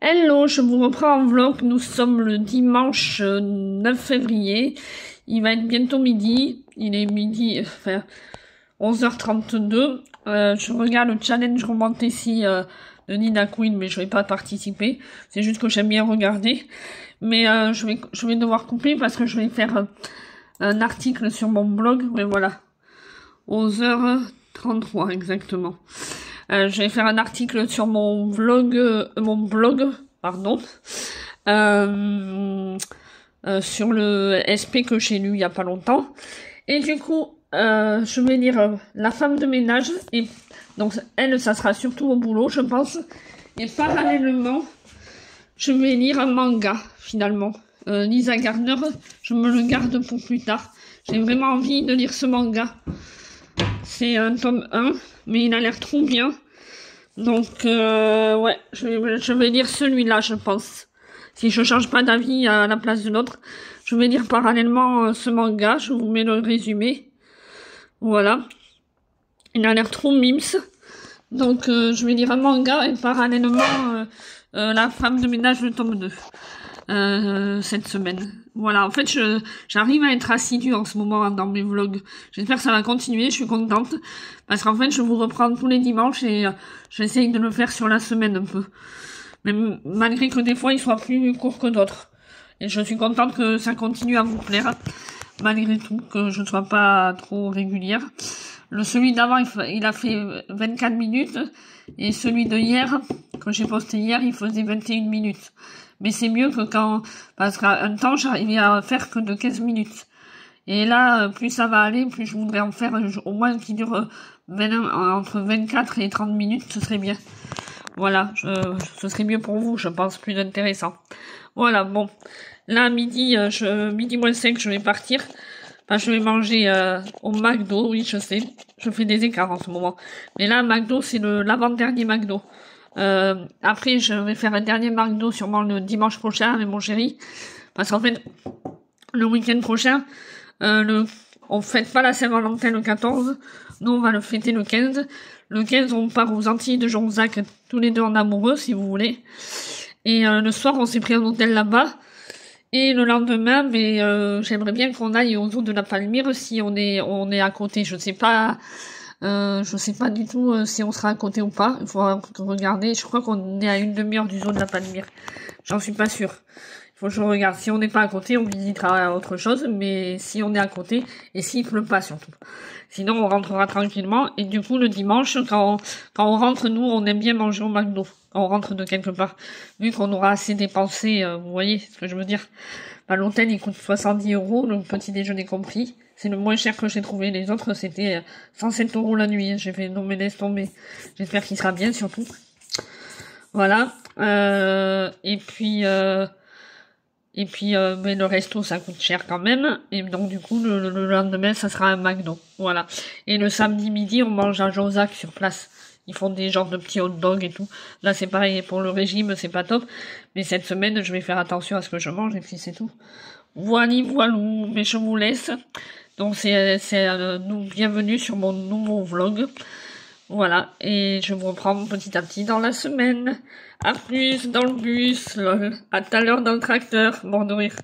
Hello, je vous reprends en vlog. Nous sommes le dimanche 9 février. Il va être bientôt midi. Il est midi, enfin 11h32. Je regarde le challenge remonté ici de Nina Queen, mais je vais pas participer. C'est juste que j'aime bien regarder. Mais je vais devoir couper parce que je vais faire un article sur mon blog. Mais voilà, 11h33 exactement. Je vais faire un article sur mon blog, pardon, sur le SP que j'ai lu il y a pas longtemps. Et du coup, je vais lire La femme de ménage. Et donc elle, ça sera surtout au boulot, je pense. Et parallèlement, je vais lire un manga finalement. Lisa Gardner, je me le garde pour plus tard. J'ai vraiment envie de lire ce manga. C'est un tome 1, mais il a l'air trop bien. Donc, ouais, je vais lire celui-là, je pense. Si je change pas d'avis à la place de l'autre, je vais lire parallèlement ce manga. Je vous mets le résumé. Voilà. Il a l'air trop mims. Donc, je vais lire un manga et parallèlement La femme de ménage, le tome 2. Cette semaine. Voilà, en fait, j'arrive à être assidue en ce moment dans mes vlogs. J'espère que ça va continuer, je suis contente. Parce qu'en fait, je vous reprends tous les dimanches et j'essaye de le faire sur la semaine un peu. Mais malgré que des fois, il soit plus court que d'autres. Et je suis contente que ça continue à vous plaire. Malgré tout, que je ne sois pas trop régulière. Celui d'avant, il a fait 24 minutes. Et celui de hier, que j'ai posté hier, il faisait 21 minutes. Mais c'est mieux que parce qu'à un temps, j'arrivais à faire que de 15 minutes. Et là, plus ça va aller, plus je voudrais en faire au moins qui dure entre 24 et 30 minutes, ce serait bien. Voilà, ce serait mieux pour vous, je pense, plus intéressant. Voilà, bon. Là, midi moins 5, je vais partir. Enfin, je vais manger au McDo, oui, je sais. Je fais des écarts en ce moment. Mais là, McDo, c'est l'avant-dernier McDo. Après, je vais faire un dernier McDo sûrement le dimanche prochain avec mon chéri. Parce qu'en fait, le week-end prochain, on fête pas la Saint-Valentin le 14. Nous, on va le fêter le 15. Le 15, on part aux Antilles de Jonzac, tous les deux en amoureux, si vous voulez. Et le soir, on s'est pris un hôtel là-bas. Et le lendemain, mais j'aimerais bien qu'on aille aux eaux de la Palmyre si on est à côté. Je sais pas du tout si on sera à côté ou pas. Il faudra regarder. Je crois qu'on est à une demi-heure du zoo de la Palmyre. J'en suis pas sûre. Il faut que je regarde. Si on n'est pas à côté, on visitera autre chose. Mais si on est à côté, et s'il pleut pas surtout. Sinon, on rentrera tranquillement. Et du coup, le dimanche, quand on rentre, nous, on aime bien manger au McDo. Quand on rentre de quelque part. Vu qu'on aura assez dépensé, vous voyez ce que je veux dire. Bah, l'hôtel, il coûte 70 €, le petit déjeuner compris. C'est le moins cher que j'ai trouvé. Les autres, c'était 107 € la nuit. J'ai fait, non mais laisse tomber. J'espère qu'il sera bien, surtout. Voilà. Mais le resto, ça coûte cher quand même. Et donc, du coup, le lendemain, ça sera un McDo. Voilà. Et le samedi midi, on mange à Jozac sur place. Ils font des genres de petits hot dogs et tout. Là, c'est pareil, pour le régime, c'est pas top. Mais cette semaine, je vais faire attention à ce que je mange et puis c'est tout. Voilou. Mais je vous laisse. Donc, bienvenue sur mon nouveau vlog. Voilà. Et je vous reprends petit à petit dans la semaine. À plus dans le bus, lol. À tout à l'heure dans le tracteur. Mort de rire.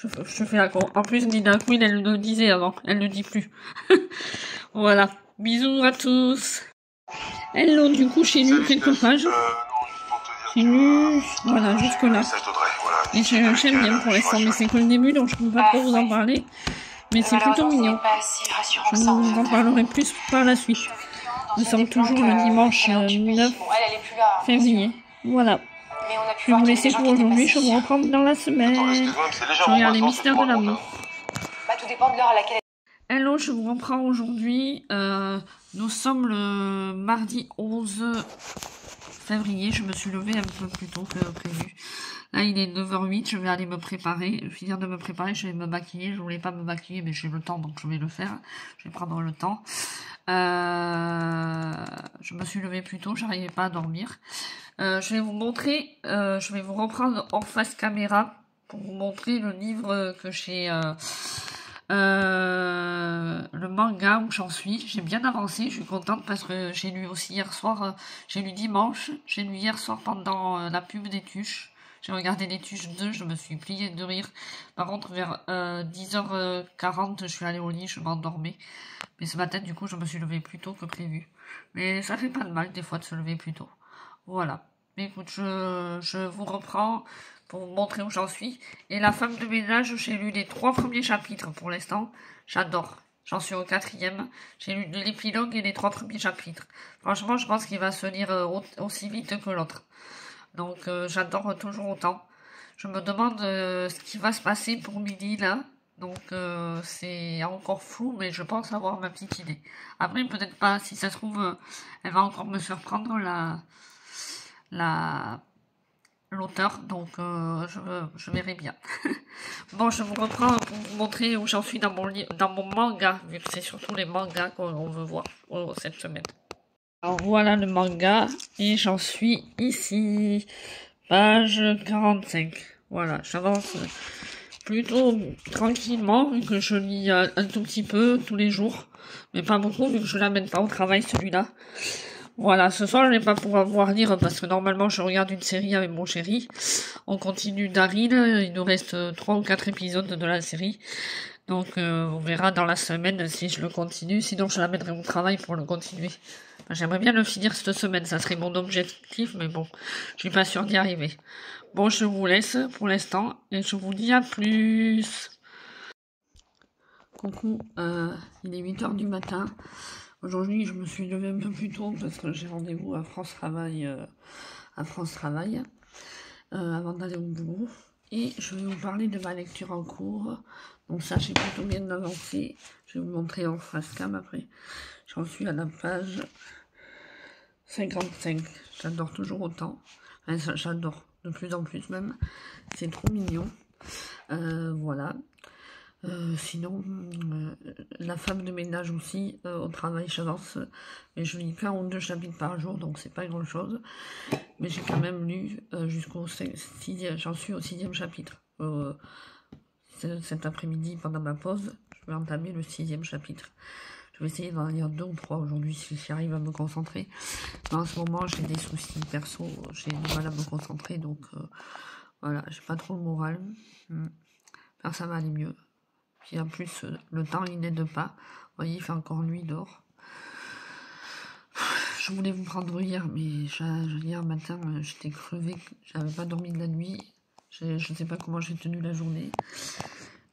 Je fais la con. En plus, Nina Queen, elle le disait avant. Elle ne le dit plus. Voilà. Bisous à tous. Hello, du coup, j'ai lu quelques pages. J'ai lu, voilà, jusque là. Et j'aime bien pour l'instant, mais c'est que le début, donc je ne peux pas trop vous en parler. Mais c'est plutôt mignon. Je vous en parlerai plus par la suite. Nous sommes toujours le dimanche 9 février. Voilà. Je vais vous laisser pour aujourd'hui. Je vous reprends dans la semaine. Je regarde les mystères de l'amour. Tout dépend de l'heure à laquelle... Hello, je vous reprends aujourd'hui. Nous sommes le mardi 11 février. Je me suis levée un peu plus tôt que prévu. Là, il est 9h08. Je vais aller me préparer. Finir de me préparer. Je vais me maquiller. Je voulais pas me maquiller, mais j'ai le temps, donc je vais le faire. Je vais prendre le temps. Je me suis levée plus tôt. J'arrivais pas à dormir. Je vais vous montrer. Je vais vous reprendre en face caméra pour vous montrer le livre que j'ai Le manga où j'en suis, j'ai bien avancé, je suis contente parce que j'ai lu aussi hier soir, j'ai lu dimanche, j'ai lu hier soir pendant la pub des Tuches. J'ai regardé les Tuches 2, je me suis pliée de rire. Par contre, vers 10h40, je suis allée au lit, je m'endormais. Mais ce matin, du coup, je me suis levée plus tôt que prévu. Mais ça fait pas de mal, des fois, de se lever plus tôt. Voilà. Mais écoute, je vous reprends pour vous montrer où j'en suis. Et la femme de ménage, j'ai lu les 3 premiers chapitres pour l'instant. J'adore. J'en suis au 4e. J'ai lu l'épilogue et les 3 premiers chapitres. Franchement, je pense qu'il va se lire aussi vite que l'autre. Donc, j'adore toujours autant. Je me demande ce qui va se passer pour Milly, là. Donc, c'est encore flou, mais je pense avoir ma petite idée. Après, peut-être pas. Si ça se trouve, elle va encore me surprendre, l'auteur, donc je verrai bien. Bon, je vous reprends pour vous montrer où j'en suis dans mon manga, vu que c'est surtout les mangas qu'on veut voir cette semaine. Alors voilà le manga, et j'en suis ici, page 45. Voilà, j'avance plutôt tranquillement, vu que je lis un tout petit peu tous les jours, mais pas beaucoup, vu que je l'amène pas au travail celui-là. Voilà, ce soir je n'ai pas pouvoir lire parce que normalement je regarde une série avec mon chéri. On continue Daryl, il nous reste 3 ou 4 épisodes de la série. Donc on verra dans la semaine si je le continue, sinon je l'amènerai au travail pour le continuer. J'aimerais bien le finir cette semaine, ça serait mon objectif, mais bon, je suis pas sûre d'y arriver. Bon, je vous laisse pour l'instant et je vous dis à plus. Coucou, il est 8h du matin. Aujourd'hui, je me suis levée un peu plus tôt parce que j'ai rendez-vous à France Travail, avant d'aller au boulot. Et je vais vous parler de ma lecture en cours. Donc ça, j'ai plutôt bien avancé. Je vais vous montrer en face cam après. J'en suis à la page 55. J'adore toujours autant. Enfin, j'adore de plus en plus même. C'est trop mignon. Voilà. Sinon, la femme de ménage aussi, au travail j'avance, mais je lis qu'un ou 2 chapitres par jour, donc c'est pas grand chose, mais j'ai quand même lu jusqu'au 6e, j'en suis au 6e chapitre. Cet après-midi, pendant ma pause, je vais entamer le 6e chapitre. Je vais essayer d'en lire 2 ou 3 aujourd'hui si j'arrive à me concentrer. Mais en ce moment, j'ai des soucis perso, j'ai du mal à me concentrer, donc voilà, j'ai pas trop le moral. Alors ça va aller mieux. Puis en plus, le temps, il n'aide pas. Vous voyez, il fait encore nuit dehors. Je voulais vous prendre hier, mais hier matin, j'étais crevée. J'avais pas dormi de la nuit. Je ne sais pas comment j'ai tenu la journée.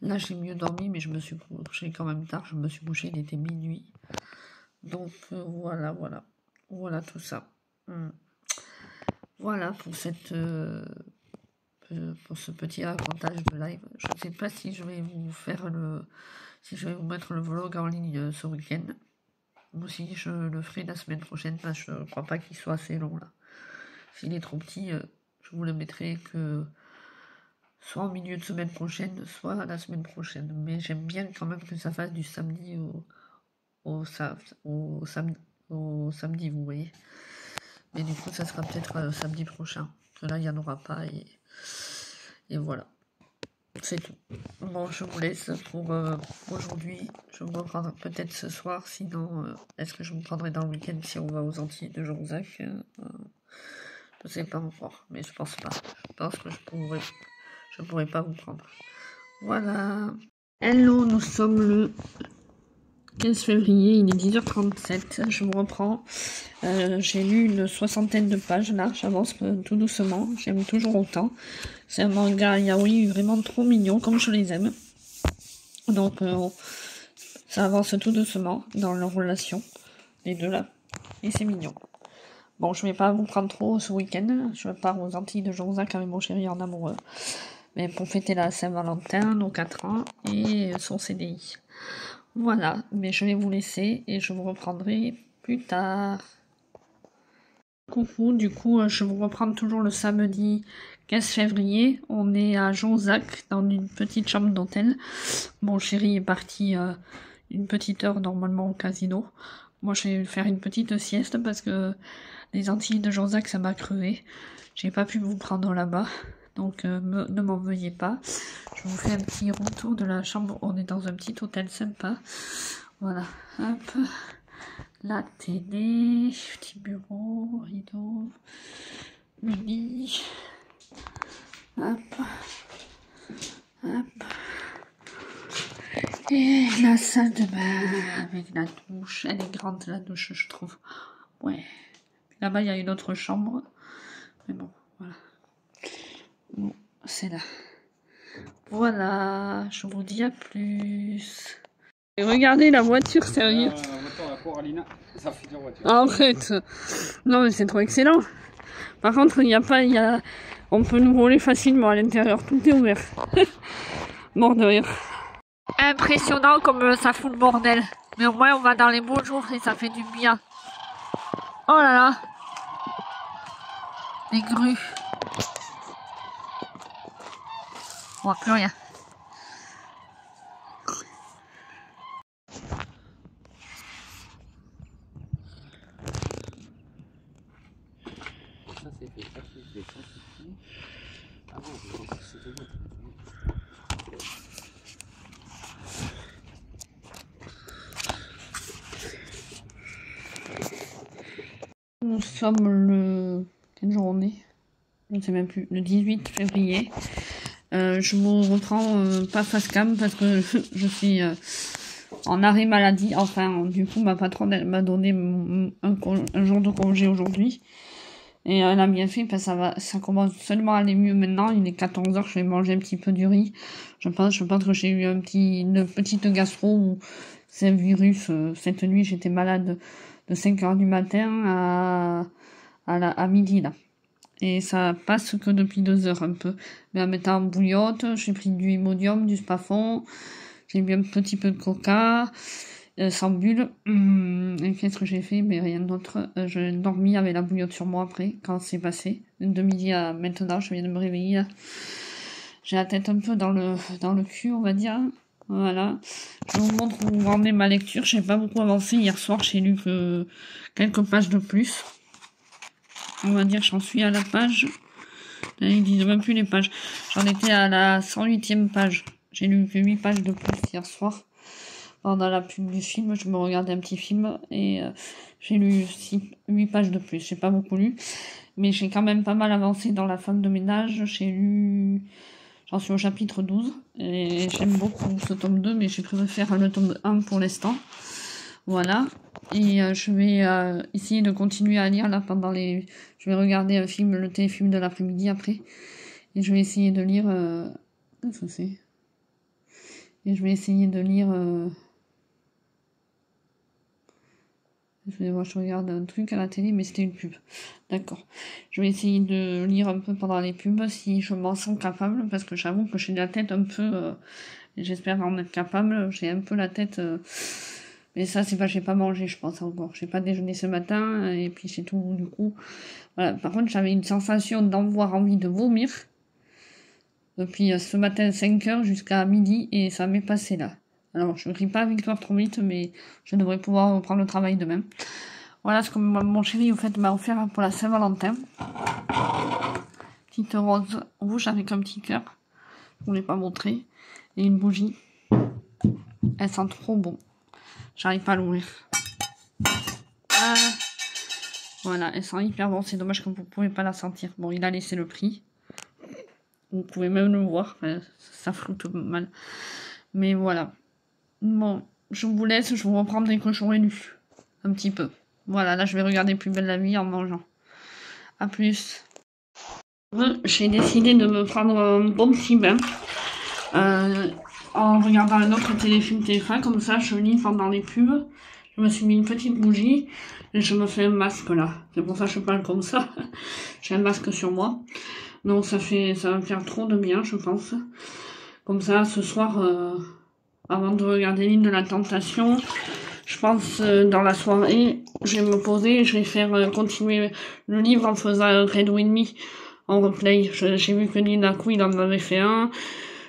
Là, j'ai mieux dormi, mais je me suis couchée quand même tard. Je me suis couchée, il était minuit. Donc, voilà. Voilà tout ça. Voilà pour pour ce petit racontage de live. Je ne sais pas si je vais vous mettre le vlog en ligne ce week-end, ou si je le ferai la semaine prochaine, parce que je ne crois pas qu'il soit assez long là. S'il est trop petit, je vous le mettrai que soit en milieu de semaine prochaine, soit la semaine prochaine. Mais j'aime bien quand même que ça fasse du samedi au samedi, vous voyez. Mais du coup, ça sera peut-être samedi prochain. Parce que là, il n'y en aura pas et voilà. C'est tout. Bon, je vous laisse pour aujourd'hui. Je vais me reprendre peut-être ce soir. Sinon, est-ce que je me prendrai dans le week-end si on va aux Antilles de Jonzac je ne sais pas encore, mais je pense pas. Je pense que je pourrais pas vous prendre. Voilà. Hello, nous sommes le 15 février, il est 10h37, je vous reprends. J'ai lu une 60aine de pages là, j'avance tout doucement, j'aime toujours autant. C'est un manga yaoi vraiment trop mignon, comme je les aime. Donc ça avance tout doucement dans leur relation, les deux là, et c'est mignon. Bon, je vais pas vous prendre trop ce week-end, je pars aux Antilles de Jonzac avec mon chéri en amoureux. Mais pour fêter la Saint-Valentin, nos 4 ans, et son CDI. Voilà, mais je vais vous laisser et je vous reprendrai plus tard. Coucou, du coup, je vous reprends toujours le samedi 15 février. On est à Jonzac, dans une petite chambre d'hôtel. Mon chéri est parti une petite heure normalement au casino. Moi, je vais faire une petite sieste parce que les Antilles de Jonzac, ça m'a crevé. J'ai pas pu vous prendre là-bas. Donc ne m'en veuillez pas. Je vous fais un petit retour de la chambre. On est dans un petit hôtel sympa. Voilà, hop. La télé, petit bureau, rideau, le lit. Hop. Hop. Et la salle de bain avec la douche. Elle est grande la douche, je trouve. Ouais. Là-bas, il y a une autre chambre. Mais bon, voilà. Bon, c'est là. Voilà, je vous dis à plus. Et regardez la voiture, sérieux. La voiture, la Coralina, ça fait de voiture. En fait, non mais c'est trop excellent. Par contre, on peut nous rouler facilement à l'intérieur, tout est ouvert. Mort de rire. Impressionnant comme ça fout le bordel. Mais au moins on va dans les beaux jours et ça fait du bien. Oh là là. Les grues. On voit plus rien. Ça c'est fait, ça c'est fait, ça c'est fait. Ah bon, je pense que c'était bon. Nous sommes le... Quelle journée? Je ne sais même plus. Le 18 février. Je vous reprends pas face cam parce que je suis en arrêt maladie. Enfin, du coup, ma patronne elle m'a donné un jour de congé aujourd'hui. Et elle a bien fait parce que ça commence seulement à aller mieux maintenant. Il est 14 h, je vais manger un petit peu du riz. Je pense que j'ai eu une petite gastro ou c'est un virus. Cette nuit, j'étais malade de 5 h du matin à midi là. Et ça passe que depuis 2 heures un peu. Mais en mettant en bouillotte, j'ai pris du Imodium, du Spafon, j'ai bu un petit peu de coca, sans bulle. Et qu'est-ce que j'ai fait? Mais rien d'autre. J'ai dormi avec la bouillotte sur moi après, quand c'est passé. De midi à maintenant, je viens de me réveiller. J'ai la tête un peu dans le cul, on va dire. Voilà. Je vous montre où en est ma lecture. J'ai pas beaucoup avancé. Hier soir, j'ai lu que quelques pages de plus. On va dire, j'en suis à la page. Ils disent même plus les pages. J'en étais à la 108e page. J'ai lu que 8 pages de plus hier soir. Pendant la pub du film, je me regardais un petit film et j'ai lu 8 pages de plus. J'ai pas beaucoup lu, mais j'ai quand même pas mal avancé dans la femme de ménage. J'en suis au chapitre 12 et j'aime beaucoup ce tome 2, mais j'ai préféré faire le tome 1 pour l'instant. Voilà. Et je vais essayer de continuer à lire là je vais regarder un film, le téléfilm de l'après-midi après. Et je vais essayer de lire... Qu'est-ce que c'est? Et je vais essayer de lire... Je regarde un truc à la télé, mais c'était une pub. D'accord. Je vais essayer de lire un peu pendant les pubs si je m'en sens capable, parce que j'avoue que j'ai la tête un peu... J'espère en être capable. J'ai un peu la tête... Mais ça, c'est pas, j'ai pas mangé, je pense encore. J'ai pas déjeuné ce matin, et puis c'est tout, du coup. Voilà. Par contre, j'avais une sensation d'avoir envie de vomir. Depuis ce matin, 5 h jusqu'à midi, et ça m'est passé là. Alors, je ne crie pas victoire trop vite, mais je devrais pouvoir reprendre le travail demain. Voilà ce que mon chéri, au fait, m'a offert pour la Saint-Valentin. Petite rose rouge avec un petit cœur. Je ne l'ai pas montré. Et une bougie. Elle sent trop bon. J'arrive pas à l'ouvrir. Voilà, elle sent hyper bon. C'est dommage que vous ne pouvez pas la sentir. Bon, il a laissé le prix. Vous pouvez même le voir. Enfin, ça floute mal. Mais voilà. Bon, je vous laisse. Je vous reprends dès que j'aurai lu. Un petit peu. Voilà, là, je vais regarder Plus belle la vie en mangeant. A plus. J'ai décidé de me prendre un bon petit bain. En regardant un autre téléfilm TF1, comme ça je lis pendant les pubs. Je me suis mis une petite bougie et je me fais un masque là. C'est pour ça que je parle comme ça. J'ai un masque sur moi. Donc ça va me faire trop de bien, je pense. Comme ça, ce soir, avant de regarder l'île de la tentation, je pense dans la soirée, je vais me poser et je vais faire continuer le livre en faisant Red With Me en replay. J'ai vu que Nina Coup, il en avait fait un.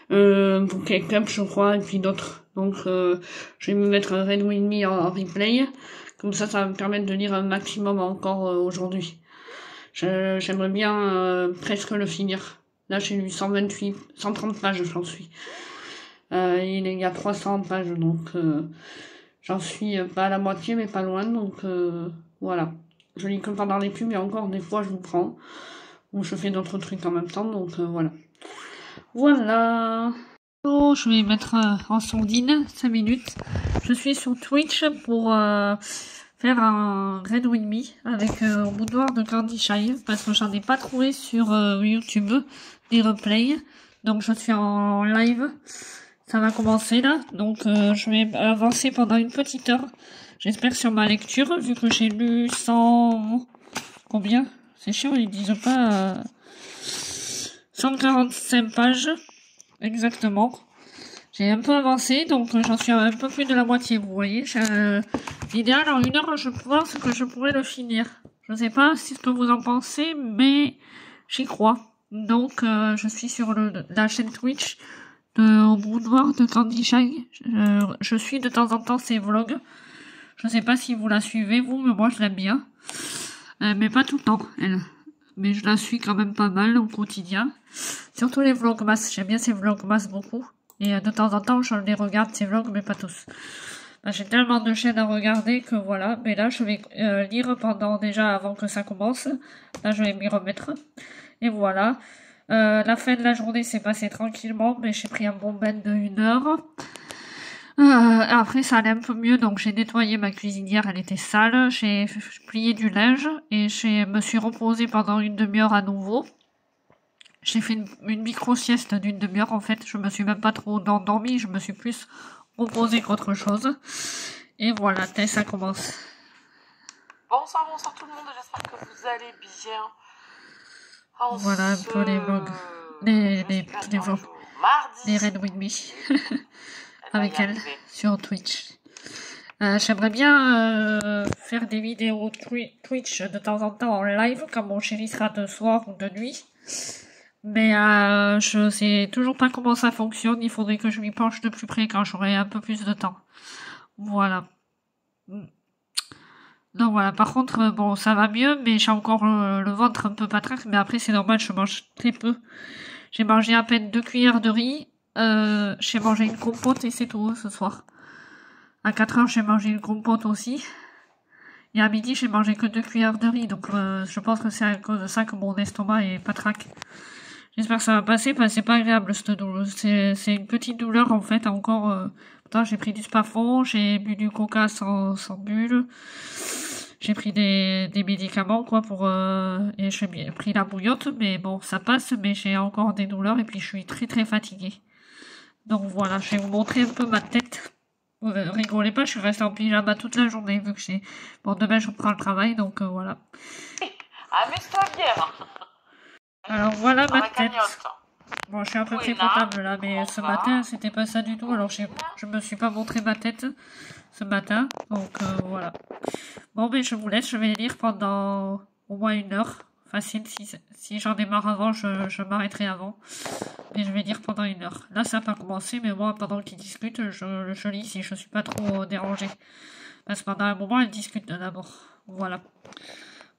Pour Cup je crois, et puis d'autres. Donc je vais me mettre Red With Me en replay. Comme ça va me permettre de lire un maximum encore aujourd'hui. J'aimerais bien presque le finir. Là, j'ai lu 128, 130 pages, j'en suis. Il y a 300 pages, donc j'en suis pas à la moitié, mais pas loin, donc voilà. Je lis que pendant les pubs, et encore des fois, je vous prends, ou je fais d'autres trucs en même temps, donc voilà. Voilà. Oh, je vais mettre en sourdine 5 minutes. Je suis sur Twitch pour faire un Red With Me avec au boudoir de Candy Shy parce que j'en ai pas trouvé sur YouTube des replays. Donc je suis en live. Ça va commencer là. Donc je vais avancer pendant une petite heure. J'espère sur ma lecture vu que j'ai lu 100... Combien? C'est chiant, ils disent pas... 145 pages. Exactement. J'ai un peu avancé, donc j'en suis à un peu plus de la moitié, vous voyez. L'idéal, en 1 heure, je pense que je pourrais le finir. Je sais pas ce que vous en pensez, mais j'y crois. Donc, je suis sur la chaîne Twitch au boudoir de Candy Shy. Je suis de temps en temps ses vlogs. Je sais pas si vous la suivez, vous, mais moi, je l'aime bien. Mais pas tout le temps, elle. Mais je la suis quand même pas mal au quotidien. Surtout les vlogmas, j'aime bien ces vlogmas beaucoup. Et de temps en temps, je les regarde, ces vlogs, mais pas tous. J'ai tellement de chaînes à regarder que voilà. Mais là, je vais lire pendant déjà avant que ça commence. Là, je vais m'y remettre. Et voilà. La fin de la journée s'est passée tranquillement, mais j'ai pris un bon bain de 1 heure. Après, ça allait un peu mieux, donc j'ai nettoyé ma cuisinière, elle était sale. J'ai plié du linge et je me suis reposée pendant 1/2 heure à nouveau. J'ai fait une micro-sieste d'1/2 heure, en fait. Je me suis même pas trop endormie, je me suis plus reposée qu'autre chose. Et voilà, ça commence. Bonsoir tout le monde, j'espère que vous allez bien. Voilà un peu les vlogs. Les vlogs. Les Red With Me. Avec elle, sur Twitch. J'aimerais bien faire des vidéos Twitch de temps en temps en live, quand mon chéri sera de soir ou de nuit. Mais je sais toujours pas comment ça fonctionne. Il faudrait que je m'y penche de plus près quand j'aurai un peu plus de temps. Voilà. Donc voilà, par contre, bon, ça va mieux, mais j'ai encore le ventre un peu patraque. Mais après, c'est normal, je mange très peu. J'ai mangé à peine 2 cuillères de riz. J'ai mangé une compote et c'est tout ce soir. À 4 heures, j'ai mangé une compote aussi. Et à midi, j'ai mangé que 2 cuillères de riz. Donc je pense que c'est à cause de ça que mon estomac est patraque. J'espère que ça va passer parce que c'est pas agréable cette douleur. C'est une petite douleur en fait encore. Pourtant j'ai pris du Spafon, j'ai bu du coca sans bulle. J'ai pris des médicaments quoi pour et j'ai pris la bouillotte, mais bon ça passe, mais j'ai encore des douleurs et puis je suis très très fatiguée. Donc voilà, je vais vous montrer un peu ma tête. Rigolez pas, je suis restée en pyjama toute la journée vu que j'ai... Bon demain je reprends le travail donc voilà. Amuse-toi bien. Alors voilà ma tête. Bon, je suis à peu près potable là, mais ce matin, c'était pas ça du tout. Alors, je me suis pas montré ma tête ce matin. Donc, voilà. Bon, mais je vous laisse. Je vais lire pendant au moins 1 heure. Facile. Si j'en ai marre avant, je m'arrêterai avant. Mais je vais lire pendant 1 heure. Là, ça n'a pas commencé, mais moi, pendant qu'ils discutent, je lis si je suis pas trop dérangée. Parce que pendant un moment, ils discutent d'abord. Voilà.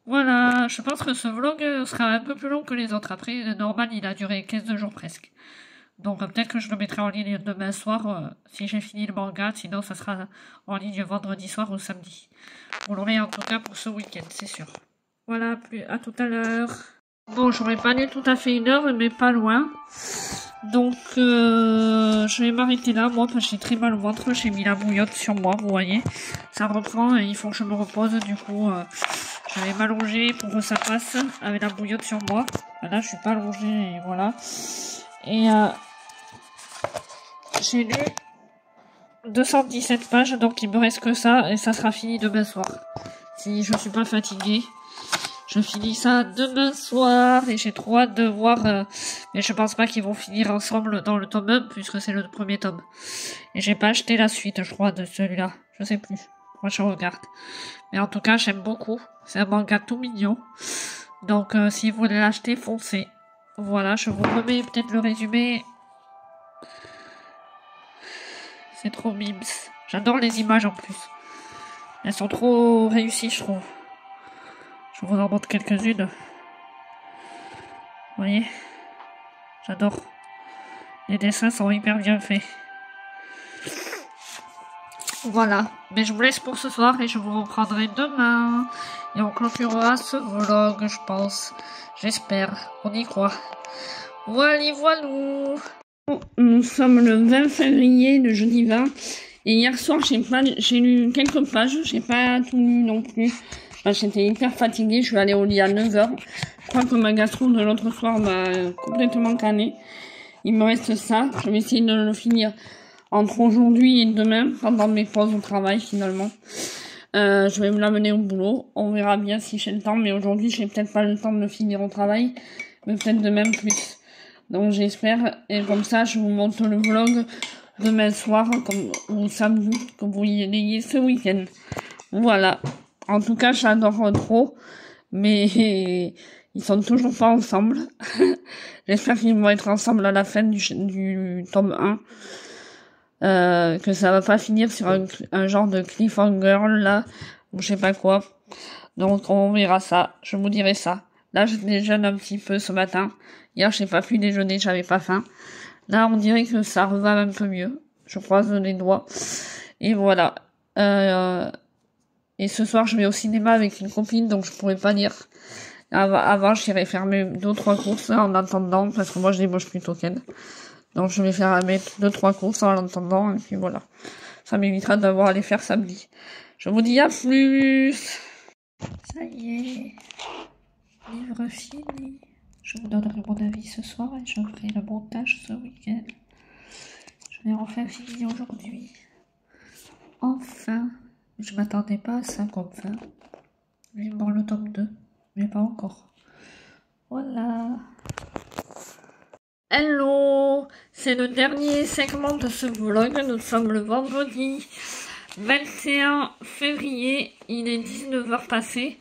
Voilà, je pense que ce vlog sera un peu plus long que les autres. Après, normal, il a duré 15 jours presque. Donc peut-être que je le mettrai en ligne demain soir si j'ai fini le manga. Sinon, ça sera en ligne vendredi soir ou samedi. Vous l'aurez en tout cas pour ce week-end, c'est sûr. Voilà, à tout à l'heure. Bon, j'aurais pas lu tout à fait 1 heure, mais pas loin. Donc, je vais m'arrêter là, moi, parce que j'ai très mal au ventre. J'ai mis la bouillotte sur moi, vous voyez. Ça reprend et il faut que je me repose, du coup... je vais m'allonger pour que ça passe avec la bouillotte sur moi. Là, je suis pas allongée, et voilà. Et j'ai lu 217 pages, donc il me reste que ça, et ça sera fini demain soir. Si je suis pas fatiguée, je finis ça demain soir, et j'ai trop hâte de voir... mais je pense pas qu'ils vont finir ensemble dans le tome 1, puisque c'est le premier tome. Et j'ai pas acheté la suite, je crois, de celui-là. Je sais plus. Moi, je regarde. Mais en tout cas, j'aime beaucoup. C'est un manga tout mignon. Donc, si vous voulez l'acheter, foncez. Voilà, je vous remets peut-être le résumé. C'est trop mimes. J'adore les images en plus. Elles sont trop réussies, je trouve. Je vous en montre quelques-unes. Vous voyez ? J'adore. Les dessins sont hyper bien faits. Voilà. Mais je vous laisse pour ce soir et je vous reprendrai demain. Et on clôturera ce vlog, je pense. J'espère. On y croit. Voilà, voilou. Nous sommes le 20 février, le jeudi 20. Et hier soir, j'ai lu quelques pages. J'ai pas tout lu non plus. J'étais hyper fatiguée. Je suis allée au lit à 9 h. Je crois que ma gastro de l'autre soir m'a complètement canné. Il me reste ça. Je vais essayer de le finir entre aujourd'hui et demain, pendant mes pauses au travail finalement. Je vais me l'amener au boulot. On verra bien si j'ai le temps. Mais aujourd'hui, j'ai peut-être pas le temps de le finir au travail. Mais peut-être demain plus. Donc j'espère. Et comme ça, je vous montre le vlog demain soir, ou samedi, que vous l'ayez ce week-end. Voilà. En tout cas, j'adore trop. Mais ils sont toujours pas ensemble. J'espère qu'ils vont être ensemble à la fin du tome 1. Que ça va pas finir sur un genre de cliffhanger là, ou je sais pas quoi. Donc on verra ça, je vous dirai ça. Là je déjeune un petit peu ce matin. Hier j'ai pas pu déjeuner, j'avais pas faim. Là on dirait que ça va un peu mieux. Je croise les doigts. Et voilà. Et ce soir je vais au cinéma avec une copine, donc je pourrais pas lire. Avant j'irais faire mes 2-3 courses en attendant, parce que moi je débauche plutôt qu'elle. Donc je vais faire mes 2-3 courses en attendant, et puis voilà. Ça m'évitera d'avoir à les faire samedi. Je vous dis à plus. Ça y est. Livre fini. Je vous donnerai mon avis ce soir et je ferai le montage ce week-end. Je l'ai enfin fini aujourd'hui. Enfin. Je m'attendais pas à ça comme fin. Vivement le tome 2. Mais pas encore. Voilà. Hello, c'est le dernier segment de ce vlog. Nous sommes le vendredi 21 février. Il est 19 h passé.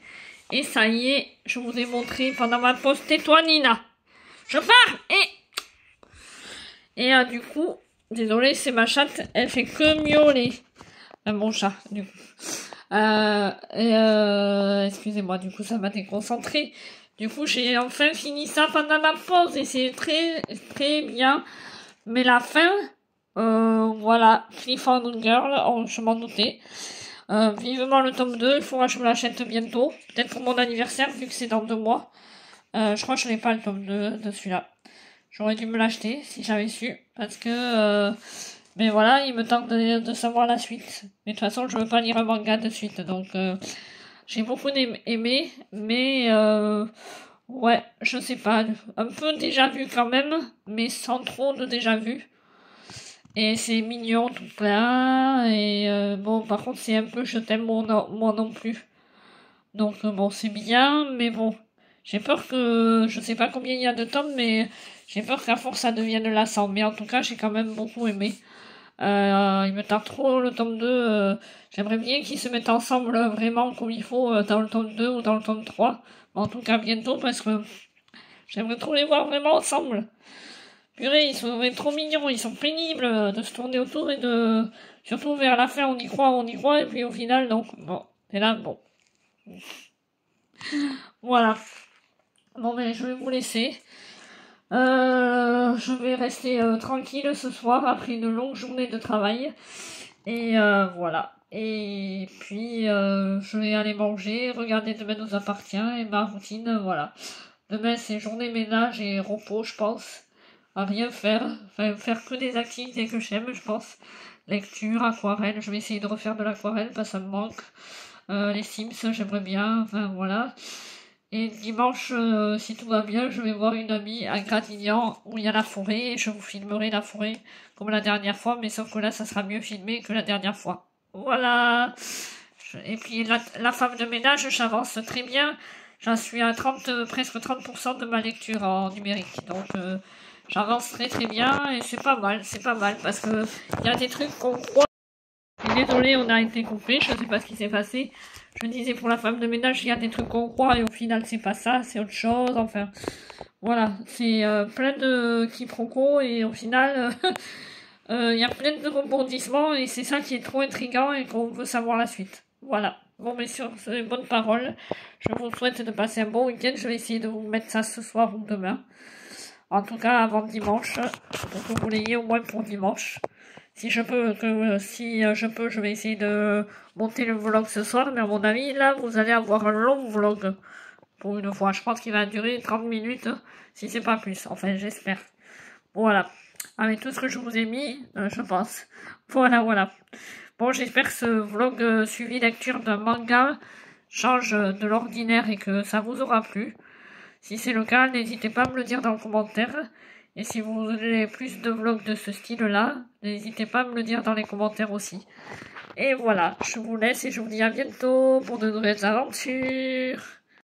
Et ça y est, je vous ai montré pendant ma pause. Tais-toi, Nina. Je pars. Et du coup, désolé, c'est ma chatte. Elle fait que miauler. Mon chat, du coup. Excusez-moi, du coup, ça m'a déconcentré. Du coup, j'ai enfin fini ça pendant la pause et c'est très, très bien. Mais la fin, voilà, Cliffhanger, je m'en doutais. Vivement le tome 2, il faudra que je me l'achète bientôt. Peut-être pour mon anniversaire, vu que c'est dans 2 mois. Je crois que je n'ai pas le tome 2 de celui-là. J'aurais dû me l'acheter si j'avais su. Parce que... mais voilà, il me tente de savoir la suite. Mais de toute façon, je veux pas lire un manga de suite. Donc, j'ai beaucoup aimé. Mais, ouais, je sais pas. Un peu déjà vu quand même. Mais sans trop de déjà vu. Et c'est mignon tout plein. Et bon, par contre, c'est un peu je t'aime moi non plus. Donc, bon, c'est bien. Mais bon, j'ai peur que... Je sais pas combien il y a de tomes. Mais j'ai peur qu'à force ça devienne lassant. Mais en tout cas, j'ai quand même beaucoup aimé. Il me tarde trop le tome 2. J'aimerais bien qu'ils se mettent ensemble vraiment comme il faut dans le tome 2 ou dans le tome 3. Mais en tout cas bientôt parce que j'aimerais trop les voir vraiment ensemble. Purée, ils sont trop mignons, ils sont pénibles de se tourner autour et de... Surtout vers la fin, on y croit, et puis au final, donc, bon, et là, bon. Voilà. Bon, mais je vais vous laisser. Je vais rester tranquille ce soir après une longue journée de travail. Et voilà. Et puis, je vais aller manger, regarder Demain nous appartient et ma routine, voilà. Demain, c'est journée ménage et repos, je pense. À rien faire. Enfin, faire que des activités que j'aime, je pense. Lecture, aquarelle. Je vais essayer de refaire de l'aquarelle parce que ça me manque. Les Sims, j'aimerais bien. Enfin, voilà. Et dimanche, si tout va bien, je vais voir une amie à Gradignan où il y a la forêt et je vous filmerai la forêt comme la dernière fois, mais sauf que là, ça sera mieux filmé que la dernière fois. Voilà. Et puis la femme de ménage, j'avance très bien. J'en suis à presque 30% de ma lecture en numérique. Donc, j'avance très très bien et c'est pas mal parce que il y a des trucs qu'on croit. Désolée, on a été coupé, je sais pas ce qui s'est passé. Je disais pour la femme de ménage, il y a des trucs qu'on croit et au final c'est pas ça, c'est autre chose, enfin. Voilà, c'est plein de quiproquos et au final, il y a plein de rebondissements et c'est ça qui est trop intriguant et qu'on veut savoir la suite. Voilà. Bon, mais sur ces bonnes paroles, je vous souhaite de passer un bon week-end. Je vais essayer de vous mettre ça ce soir ou demain. En tout cas, avant dimanche, pour que vous l'ayez au moins pour dimanche. Si je peux, je vais essayer de monter le vlog ce soir, mais à mon avis, là, vous allez avoir un long vlog. Pour une fois, je pense qu'il va durer 30 minutes, si c'est pas plus. Enfin, j'espère. Voilà. Avec tout ce que je vous ai mis, je pense. Voilà. Bon, j'espère que ce vlog suivi lecture d'un manga change de l'ordinaire et que ça vous aura plu. Si c'est le cas, n'hésitez pas à me le dire dans le commentaire. Et si vous voulez plus de vlogs de ce style-là, n'hésitez pas à me le dire dans les commentaires aussi. Et voilà, je vous laisse et je vous dis à bientôt pour de nouvelles aventures.